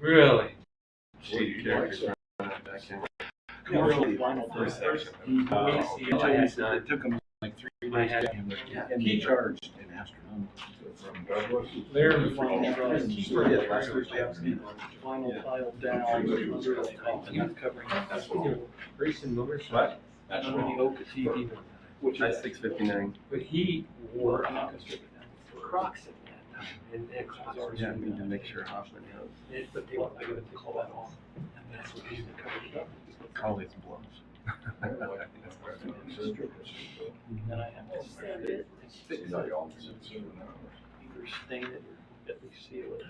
Really? She characters back in. Commercial final First test. section. It took him like 3 days to get him, and he charged an astronomical. From Douglas. They're Last Thursday afternoon. Final file down under the coffin, covering That's what you're racing numbers. What? under the oak TV. Which I is 659. But he wore Crocs at that time. and Crocs are Yeah, I need to make sure Hoffman has. but they want to call that off. And that's what he's covered it up. Call these bluffs. And I have to sand it, fix it, either stain it or at least seal it.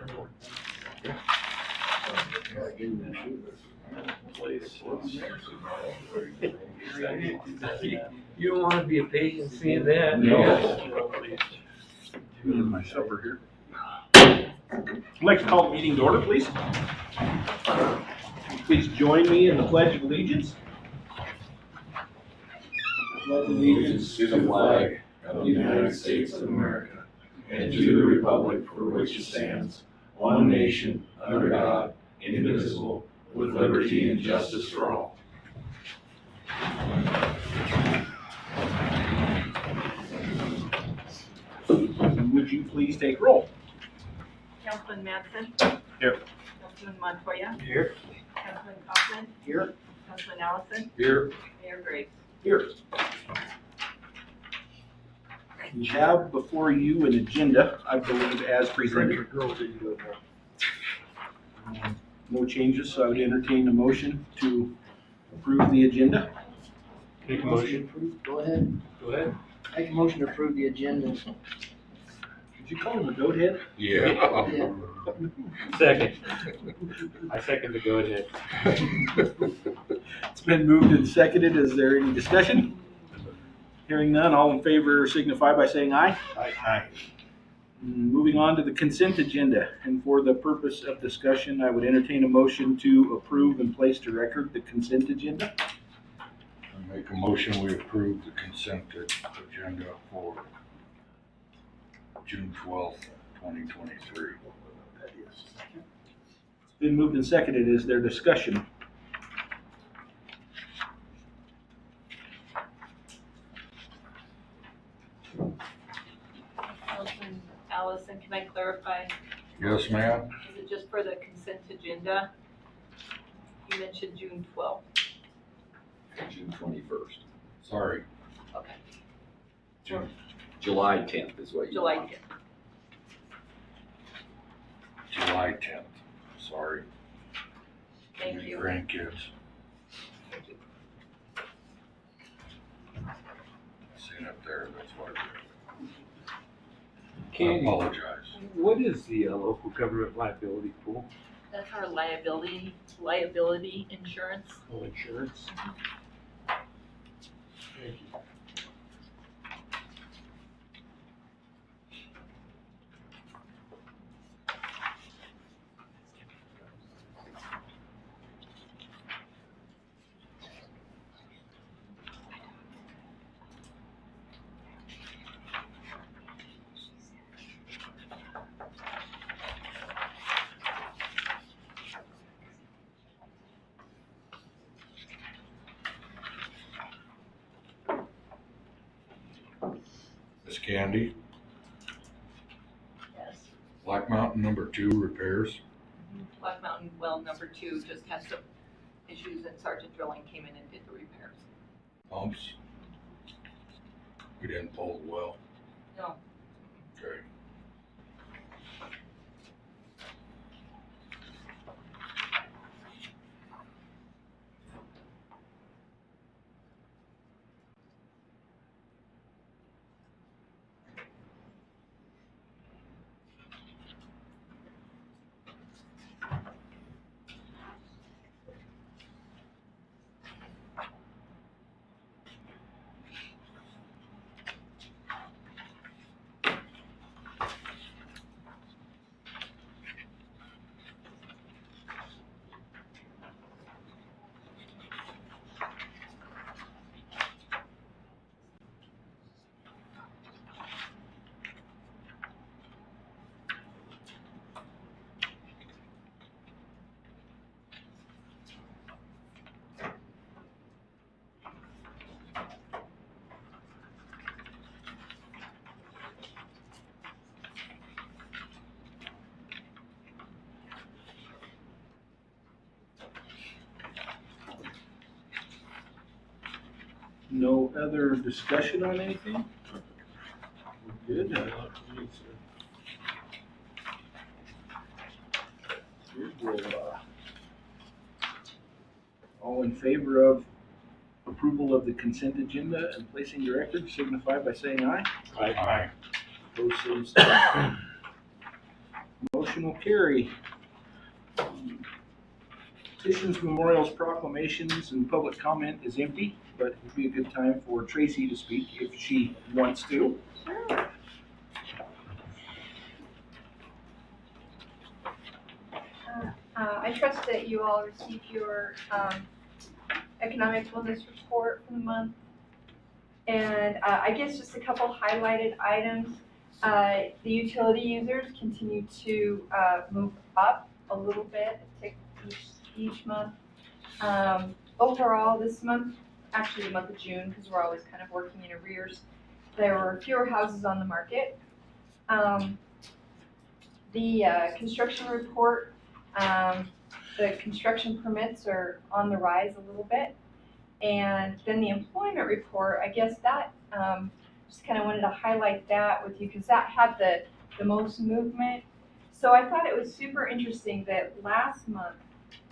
You don't want to be a patient seeing that. My supper here. I'd like to call the meeting to order, please. Please join me in the Pledge of Allegiance. Pledge allegiance to the flag of the United States of America and to the republic for which it stands, one nation, under God, indivisible, with liberty and justice for all. Would you please take roll? Councilman Mattson? Here. Councilman Montoya? Here. Councilman Kaufman? Here. Councilman Allison? Here. Mayor Graves? Here. You have before you an agenda, I believe, as presented. No changes, so I would entertain a motion to approve the agenda. Make a motion. Go ahead. Go ahead. Make a motion to approve the agenda. Did you call him a goat head? Yeah. Yeah. Second. I second the go ahead. It's been moved and seconded. Is there any discussion? Hearing none, all in favor signify by saying aye. Aye. Moving on to the consent agenda, and for the purpose of discussion, I would entertain a motion to approve and place to record the consent agenda. I make a motion, we approve the consent agenda for June 12th, 2023. It's been moved and seconded. Is there discussion? Councilman Allison, can I clarify? Yes, ma'am? Is it just for the consent agenda? You mentioned June 12th. June 21st. Sorry, Okay. July 10th is what you July want. 10th. July 10th. Sorry. Thank Any you. grandkids. Thank you. Seen up there, that's why. I Candy, apologize. what is the local government liability pool? That's our liability insurance. Oh, insurance? Thank you. Miss Candy, Yes. Black Mountain #2 repairs. Black Mountain well number 2 just had some issues and Sergeant Drilling came in and did the repairs. Pumps. We didn't pull the well. No. Okay. No other discussion on anything? We're good. All in favor of approval of the consent agenda and placing your record, signify by saying aye. Aye. Opposed, same sign. Motion will carry. Petitions, memorials, proclamations, and public comment is empty, but it would be a good time for Tracy to speak if she wants to. I trust that you all received your economic wellness report for the month. And I guess just a couple highlighted items. The utility users continue to move up a little bit, a tick each month. Overall, this month, actually the month of June, because we're always kind of working in arrears, there were fewer houses on the market. The construction report, the construction permits are on the rise a little bit. And then the employment report, I guess that, just kind of wanted to highlight that with you because that had the most movement. So I thought it was super interesting that last month,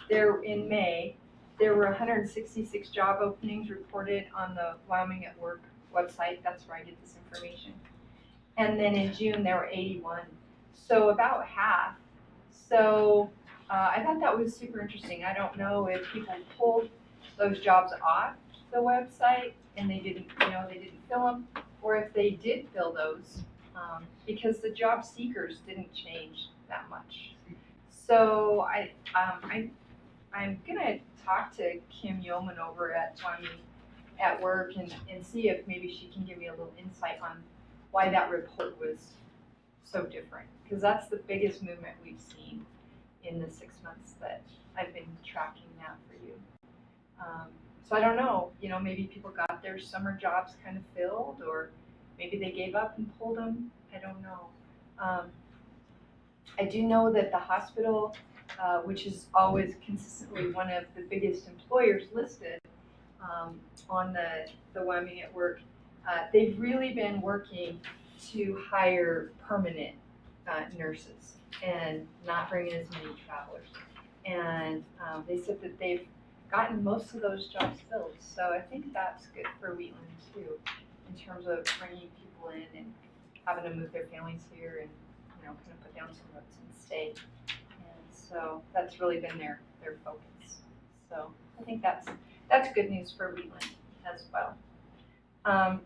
in May, there were 166 job openings reported on the Wyoming at Work website. That's where I get this information. And then in June, there were 81. So about half. So I thought that was super interesting. I don't know if people pulled those jobs off the website and they didn't fill them, or if they did fill those, because the job seekers didn't change that much. So I'm gonna talk to Kim Yeoman over at Wyoming at Work and see if maybe she can give me a little insight on why that report was so different, because that's the biggest movement we've seen in the 6 months that I've been tracking that for you. So I don't know, maybe people got their summer jobs kind of filled, or maybe they gave up and pulled them. I don't know. I do know that the hospital, which is always consistently one of the biggest employers listed on the Wyoming at Work, they've really been working to hire permanent nurses and not bring in as many travelers. And they said that they've gotten most of those jobs filled. So I think that's good for Wheatland too, in terms of bringing people in and having to move their families here and kind of put down some roots and stay. And so that's really been their focus. So I think that's good news for Wheatland as well.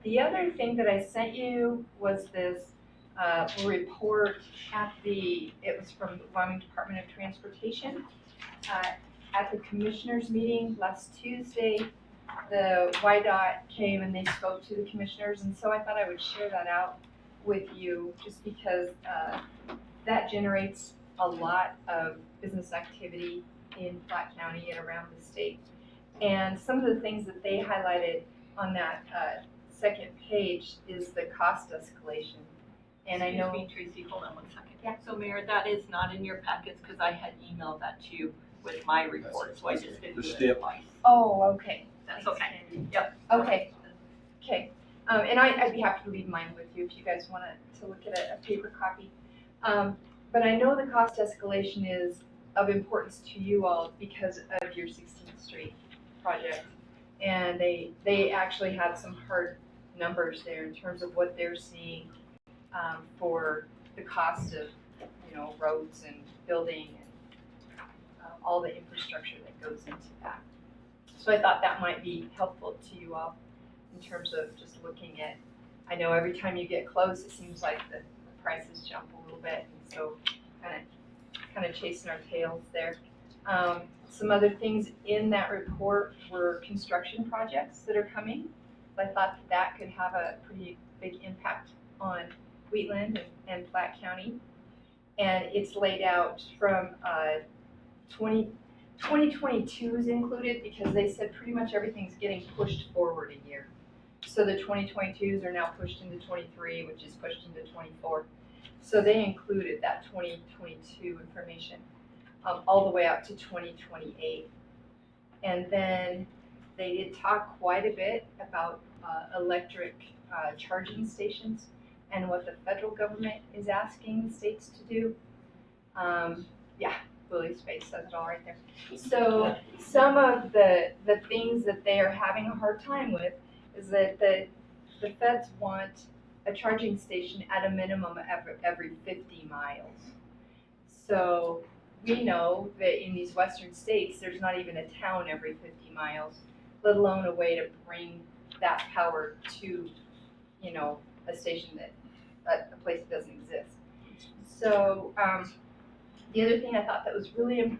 The other thing that I sent you was this report it was from the Wyoming Department of Transportation. At the commissioners meeting last Tuesday, the YDOT came and they spoke to the commissioners, and so I thought I would share that out with you just because that generates a lot of business activity in Platte County and around the state. And some of the things that they highlighted on that second page is the cost escalation. And I know. Excuse me, Tracy, hold on 1 second. Yeah. So Mayor, that is not in your packets because I had emailed that to you with my report, so I just didn't do it twice. Oh, okay. That's okay. Yep. Okay. Okay. And I'd be happy to leave mine with you if you guys want to look at a paper copy. But I know the cost escalation is of importance to you all because of your 16th Street project. And they actually had some hard numbers there in terms of what they're seeing for the cost of, roads and building and all the infrastructure that goes into that. So I thought that might be helpful to you all in terms of just looking at, I know every time you get close, it seems like the prices jump a little bit, and so kind of chasing our tails there. Some other things in that report were construction projects that are coming. I thought that could have a pretty big impact on Wheatland and Platte County. And it's laid out from 2022 is included because they said pretty much everything's getting pushed forward a year. So the 2022s are now pushed into 23, which is pushed into 24. So they included that 2022 information all the way out to 2028. And then they did talk quite a bit about electric charging stations and what the federal government is asking the states to do. Yeah, Willie's face says it all right there. So some of the things that they are having a hard time with is that the feds want a charging station at a minimum every 50 miles. So we know that in these western states, there's not even a town every 50 miles, let alone a way to bring that power to, you know, a station a place that doesn't exist. So the other thing I thought that was really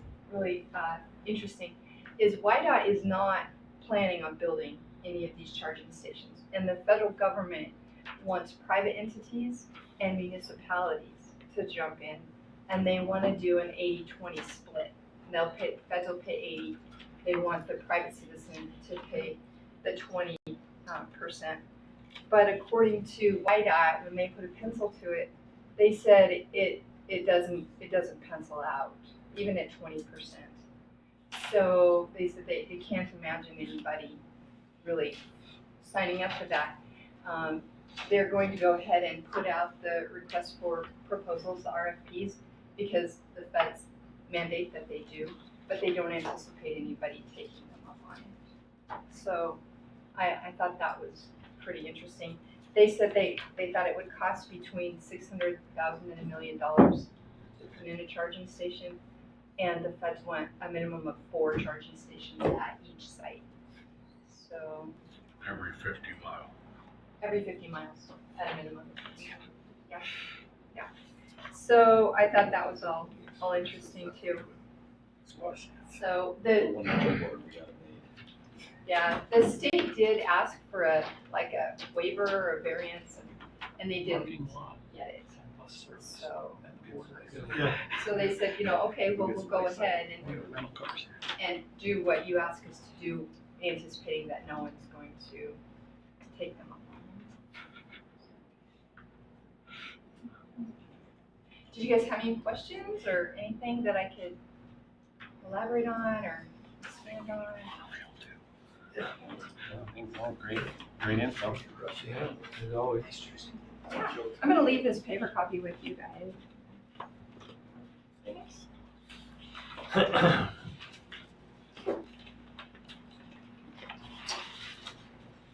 interesting is WYDOT is not planning on building any of these charging stations, and the federal government wants private entities and municipalities to jump in, and they want to do an 80-20 split. Feds will pay 80. They want the private citizen to pay the 20%. But according to WYDOT, when they put a pencil to it, they said it doesn't pencil out, even at 20%. So they said they can't imagine anybody really signing up for that. They're going to go ahead and put out the request for proposals, the RFPs, because the feds mandate that they do, but they don't anticipate anybody taking them up on it. So I thought that was pretty interesting. They said they thought it would cost between $600,000 and $1 million to put in a charging station, and the feds want a minimum of 4 charging stations at each site. So Every 50 mile. every 50 miles at a minimum. Yeah, yeah. So I thought that was all interesting too. So the state did ask for a waiver or a variance, and they didn't get it. So they said, okay, well, we'll go ahead and do what you ask us to do, anticipating that no one's going to take them up on it. Did you guys have any questions or anything that I could elaborate on or expand on? Great info. Yeah, as always. Yeah. I'm gonna leave this paper copy with you guys.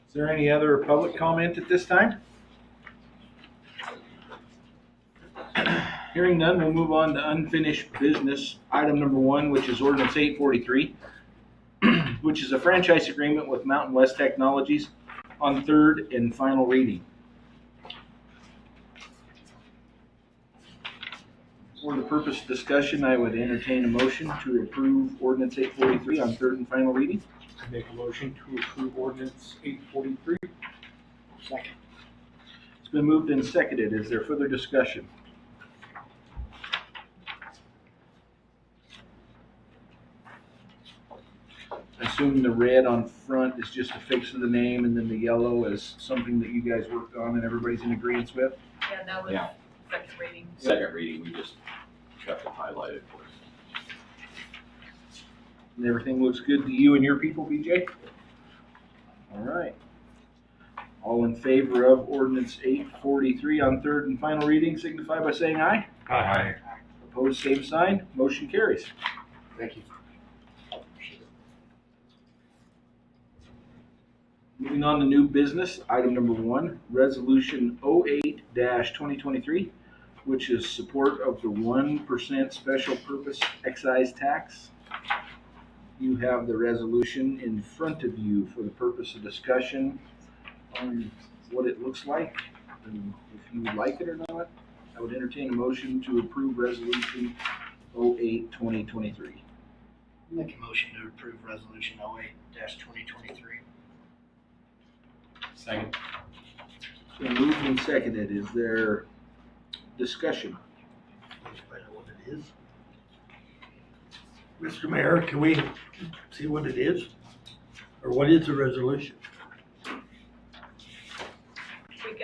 Is there any other public comment at this time? Hearing none, we'll move on to unfinished business. Item number 1, which is ordinance 843, which is a franchise agreement with Mountain West Technologies on third and final reading. For the purpose of discussion, I would entertain a motion to approve ordinance 843 on third and final reading. I make a motion to approve ordinance 843. Second. It's been moved and seconded. Is there further discussion? I assume the red on front is just a fix of the name, and then the yellow is something that you guys worked on and everybody's in agreement with? Yeah, that was Yeah. second reading. Second reading, we just got it highlighted for us. And everything looks good to you and your people, BJ? All right. All in favor of ordinance 843 on third and final reading signify by saying aye. Aye. Opposed, same sign. Motion carries. Thank you. Moving on to new business, item number 1, resolution 08-2023, which is support of the 1% special purpose excise tax. You have the resolution in front of you for the purpose of discussion on what it looks like, and if you like it or not. I would entertain a motion to approve resolution 08-2023. Make a motion to approve resolution 08-2023. Second. It's been moved and seconded. Is there discussion? Find out what it is. Mr. Mayor, can we see what it is? Or what is the resolution?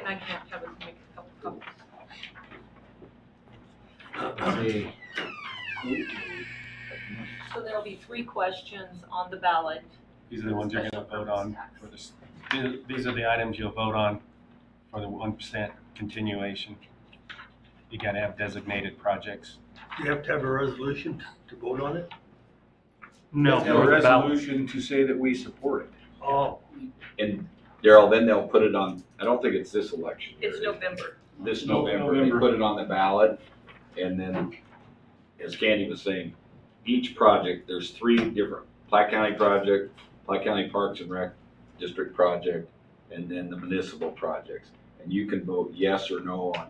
I can't have us make a couple copies. So there'll be 3 questions on the ballot. These are the ones you're gonna vote on for this. These are the items you'll vote on for the 1% continuation. You gotta have designated projects. Do you have to have a resolution to vote on it? No, Have a resolution to say that we support it. Oh, And Daryl, then they'll put it on, I don't think it's this election year. It's November. This November, they November. put it on the ballot, and then, as Candy was saying, each project, there's 3 different, Platte County project, Platte County Parks and Rec District project, and then the municipal projects. And you can vote yes or no on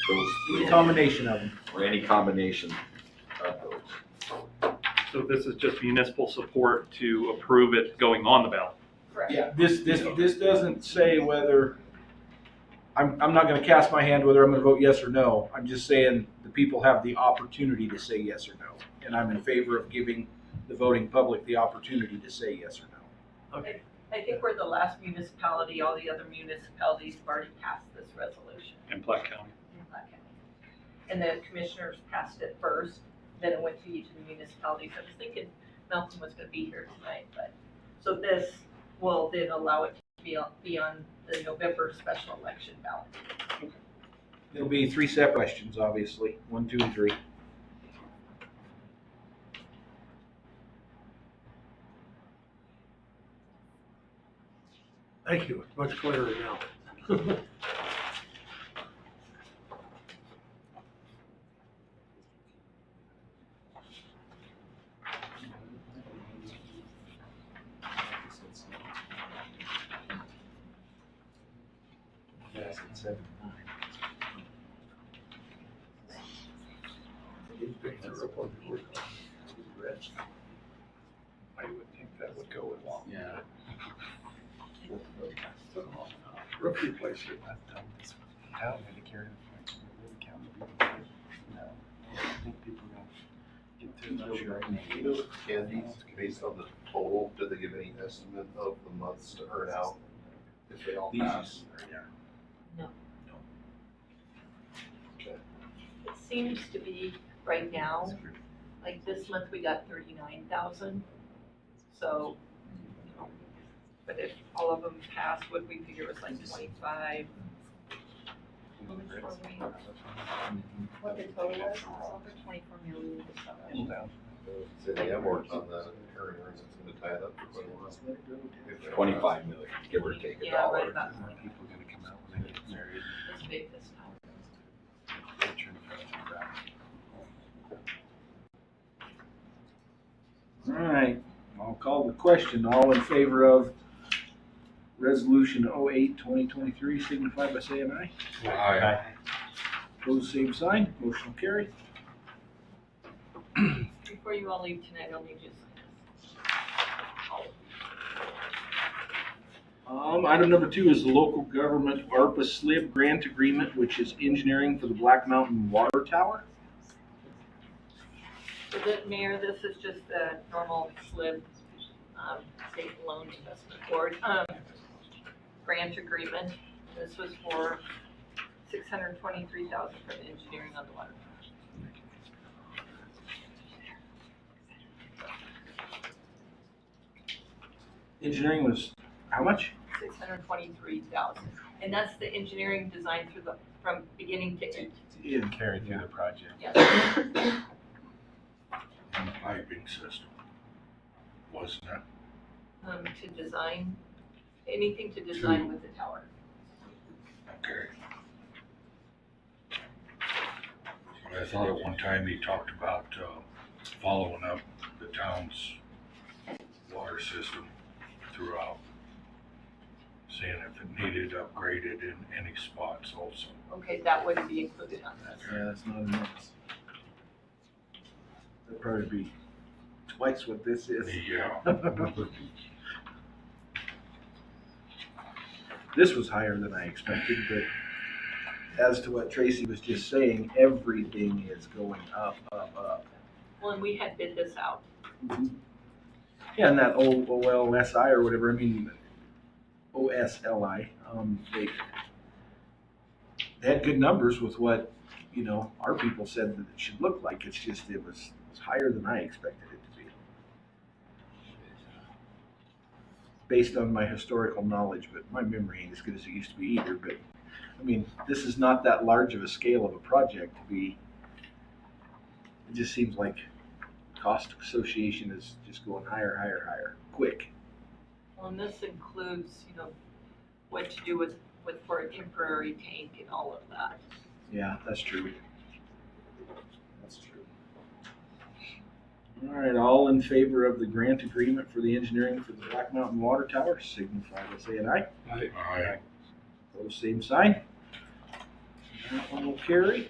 those A 3, combination of them. or any combination of those. So this is just municipal support to approve it going on the ballot. Correct. Yeah, this doesn't say whether, I'm not gonna cast my hand whether I'm gonna vote yes or no. I'm just saying the people have the opportunity to say yes or no. And I'm in favor of giving the voting public the opportunity to say yes or no. okay. I think we're the last municipality, all the other municipalities have already passed this resolution In Platte County. in Platte County. And the commissioners passed it first, then it went to each of the municipalities. I was thinking Malcolm was gonna be here tonight, but, so this will then allow it to be on the November special election ballot. It'll be 3 separate questions, obviously, 1, 2, and 3. Thank you, it's much clearer now. I would think that would go along. Yeah. Roof replacement. Candy, based on the total, did they give any estimate of the months to earn out if they all pass? No. No. Okay. It seems to be right now, like this month we got 39,000. So, you know, but if all of them passed, what we figure was like 25. What the total was? Over 24 million or something. So they have worked on that in current earnings, it's gonna tie it up for quite a while. 25 million, give or take a Yeah, right dollar. about, More people gonna come out when they get married. it's big this time. All right, I'll call the question. All in favor of Resolution 08, 2023, signify by saying aye. Aye. Opposed, same sign. Motion will carry. Before you all leave tonight, I'll need you to sign this. Item number 2 is the local government ARPA SLIB grant agreement, which is engineering for the Black Mountain Water Tower. So that, Mayor, this is just a normal SLIB, State Loan Investment Board, grant agreement. This was for $623,000 for the engineering on the water. Engineering was how much? 623,000, and that's the engineering design from beginning to end. Yeah. Carried through the project. Yes. And the piping system, wasn't it? To design, anything to design with the tower. Okay. I thought at one time he talked about, following up the town's water system throughout, seeing if it needed upgraded in any spots also. Okay, that wouldn't be included on this. Yeah, that's not enough. That'd probably be twice what this is. Yeah. This was higher than I expected, but as to what Tracy was just saying, everything is going up, up, up. Well, and we had bid this out. Yeah, and that OLSI or whatever, I mean, OSLI, they had good numbers with what, you know, our people said that it should look like. It's just, it was higher than I expected it to based on my historical knowledge, but my memory ain't as good as it used to be either. But I mean, this is not that large of a scale of a project to be. It just seems like cost association is just going higher, higher, higher, quick. Well, and this includes, what to do with for a temporary tank and all of that. Yeah, that's true. That's true. All right, all in favor of the grant agreement for the engineering for the Black Mountain Water Tower, signify by saying aye. Aye. Opposed, same sign. That one will carry.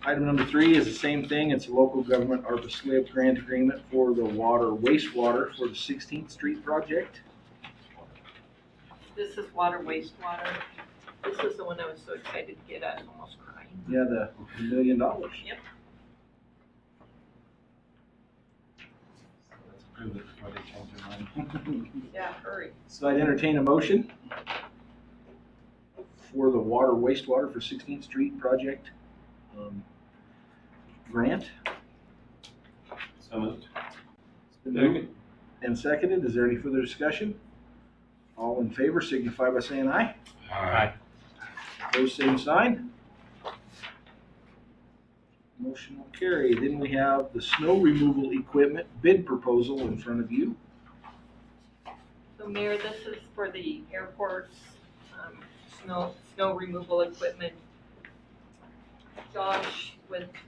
Item number 3 is the same thing. It's a local government ARPA SLIB grant agreement for the wastewater for the 16th Street project. This is water, wastewater. This is the one I was so excited to get. I was almost crying. Yeah, the $1 million. Yep. Let's approve it before they change their mind. Yeah, hurry. So I'd entertain a motion for the water wastewater for 16th Street project grant. So moved. It's been moved and seconded. Is there any further discussion? All in favor signify by saying aye. Aye. Opposed, same sign. Motion will carry. Then we have the snow removal equipment bid proposal in front of you. So Mayor, this is for the airport's snow removal equipment. Josh,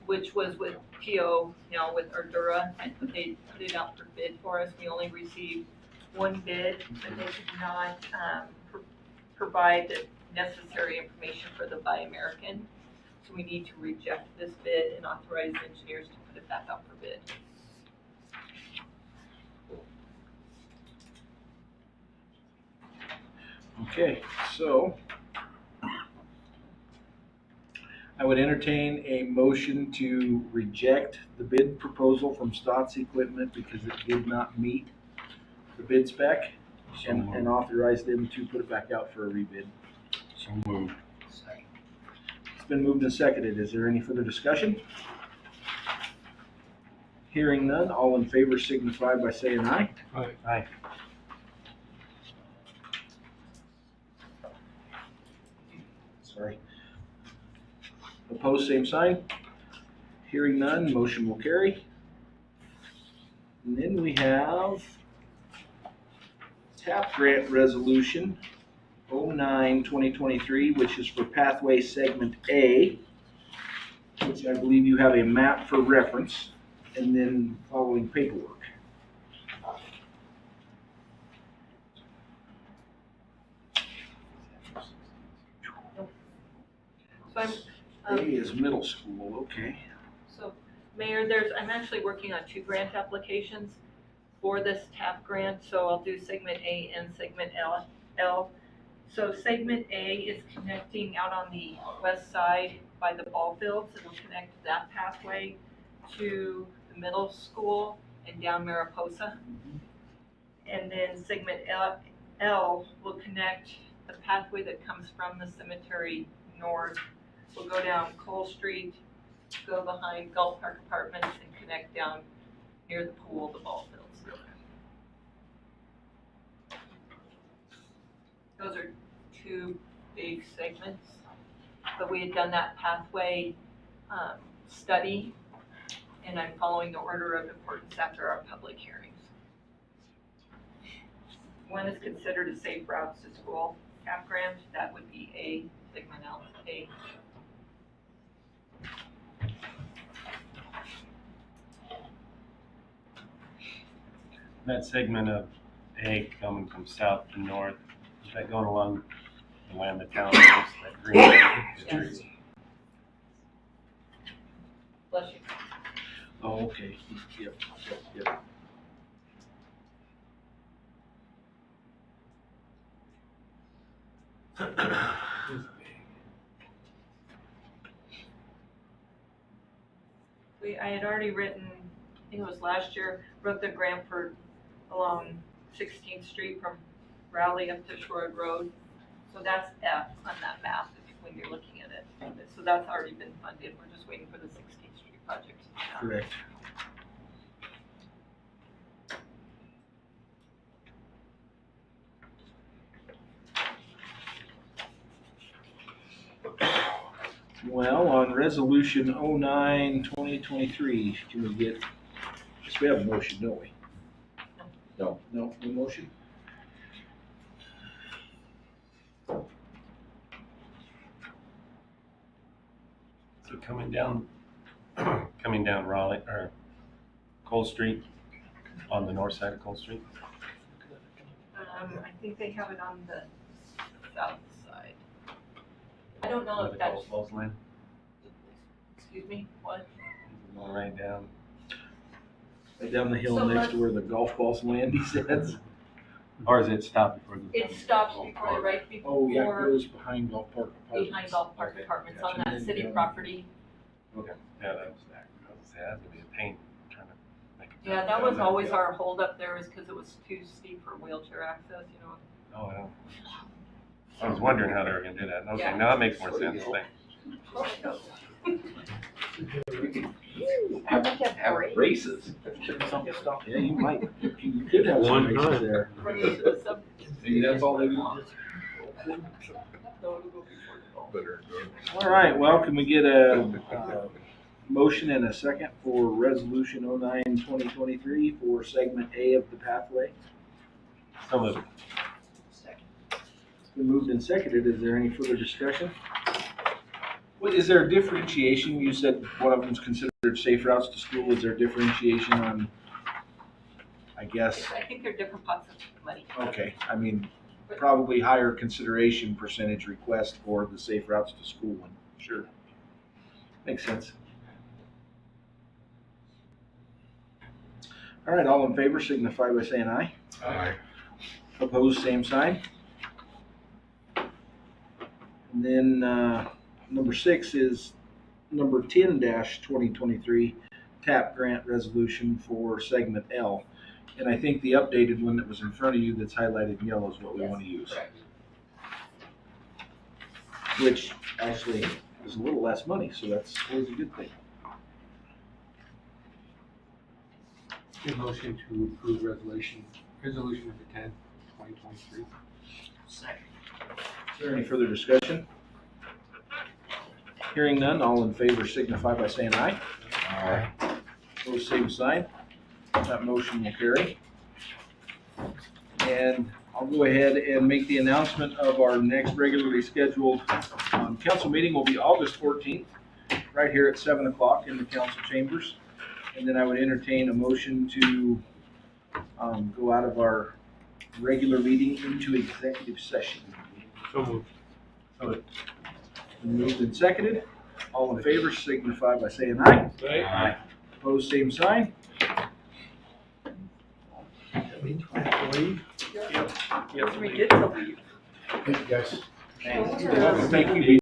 which was with PO, now with Ardura, they put it out for bid for us. We only received one bid, but they could not provide the necessary information for the Buy American. So we need to reject this bid and authorize engineers to put it back out for bid. Okay, so I would entertain a motion to reject the bid proposal from Stotts Equipment because it did not meet the bid spec and authorize them to put it back out for a rebid. So moved. It's been moved and seconded. Is there any further discussion? Hearing none, all in favor signify by saying aye. Aye. Sorry. Opposed, same sign. Hearing none, motion will carry. And then we have TAP grant resolution 09-2023, which is for pathway segment A, which I believe you have a map for reference, and then following paperwork. So A is middle school, okay. So, Mayor, I'm actually working on 2 grant applications for this TAP grant, so I'll do segment A and segment L. So segment A is connecting out on the west side by the ball fields. It'll connect that pathway to the middle school and down Mariposa. And then segment L will connect the pathway that comes from the cemetery north. We'll go down Cole Street, go behind Gulf Park Apartments, and connect down near the pool, the ball fields. Those are 2 big segments, but we had done that pathway study, and I'm following the order of importance after our public hearings. One is considered a safe routes to school TAP grant. That would be A, segment L, A. That segment of A coming from south to north, is that going along the land the town owns, that green? Yes. Bless you. Oh, okay. Yep. I had already written, I think it was last year, wrote the grant for along 16th Street from Raleigh up to Shore Road. So that's F on that map when you're looking at it. So that's already been funded. We're just waiting for the 16th Street project. to be done. Correct. Well, on resolution 09-2023, can we get, guess we have a motion, don't we? No. No motion? So coming down Raleigh, or Cole Street, on the north side of Cole Street. I think they have it on the south side. I don't know Where if the that's, golf balls land, excuse me, what? going right down. Right down the hill So next to where the golf balls land, he says. Or is it stopped before the? It stops before, right Oh, yeah, it before, goes behind Golf Park Apartments. behind Golf Park Okay, Apartments gotcha. on that city property. Okay, yeah, that was that. I was gonna say, that's gonna be a pain trying to make it. Yeah, that was always our holdup there, is because it was too steep for wheelchair access, you know. Oh, I don't. I was wondering how they were gonna do that. Okay, Yeah. now that makes more sense, thanks. Have, Like a have parade. races. Yeah, you might, you could have some One races time. there. See, that's all they do. All right, well, can we get a motion and a second for resolution 09-2023 for segment A of the pathway? Some of it. It's been moved and seconded. Is there any further discussion? What, is there a differentiation? You said one of them's considered safe routes to school. Is there differentiation on, I guess, I think they're different pots of money. okay, I mean, probably higher consideration percentage request for the safe routes to school one. Sure. Makes sense. All right, all in favor signify by saying aye. Aye. Opposed, same sign. And then number 6 is number 10-2023 TAP grant resolution for segment L. And I think the updated one that was in front of you that's highlighted in yellow is what we Yes, want to use. correct. Which actually is a little less money, so that's always a good thing. Good motion to approve resolution number 10, 2023. Second. Is there any further discussion? Hearing none, all in favor signify by saying aye. Aye. Opposed, same sign. That motion will carry. And I'll go ahead and make the announcement of our next regularly scheduled council meeting will be August 14th, right here at 7 o'clock in the council chambers. And then I would entertain a motion to go out of our regular meeting into executive session. So moved. Moved and seconded. All in favor signify by saying aye. Aye. Opposed, same sign. That means we have to leave. We get to leave. Thank you, guys. Thank you.